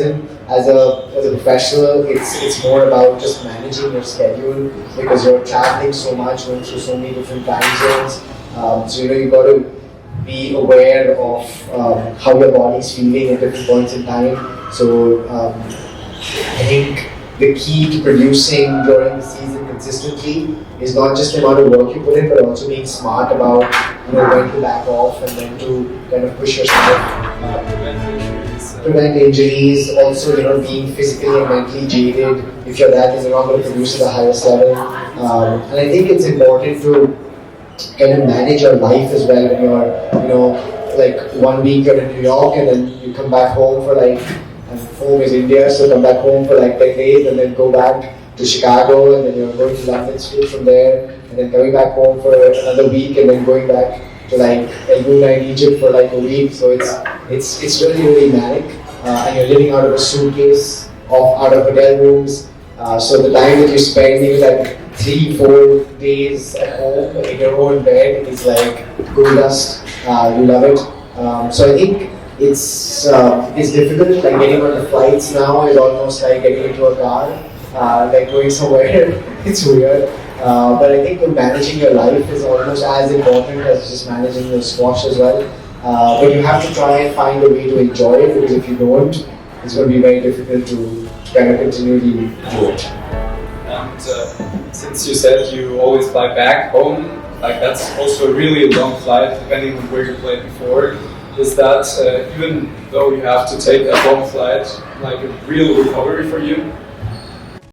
As a professional, it's more about just managing your schedule because you're traveling so much, going through so many different time zones. So you got to be aware of how your body's feeling at different points in time. So I think the key to producing during the season consistently is not just the amount of work you put in, but also being smart about when to back off and when to kind of push yourself. Prevent injuries, also being physically and mentally jaded. If your that is not going to produce at the highest level, and I think it's important to kind of manage your life as well when you're like 1 week you're in New York and then you come back home for like, and home is India, so come back home for like 10 days and then go back to Chicago and then you're going to London straight from there and then coming back home for another week and then going back to like El Guna in Egypt for like a week. So it's really manic, and you're living out of a suitcase, out of hotel rooms. So the time that you spend, maybe like 3-4 days at home in your own bed, is like gold dust. You love it. So I think it's difficult. Like getting on the flights now is almost like getting into a car, like going somewhere. It's weird. But I think managing your life is almost as important as just managing your squash as well. But you have to try and find a way to enjoy it, because if you don't, it's going to be very difficult to kind of continually do it. And since you said you always fly back home, like that's also a really long flight, depending on where you played before. Is that even though you have to take a long flight, like a real recovery for you?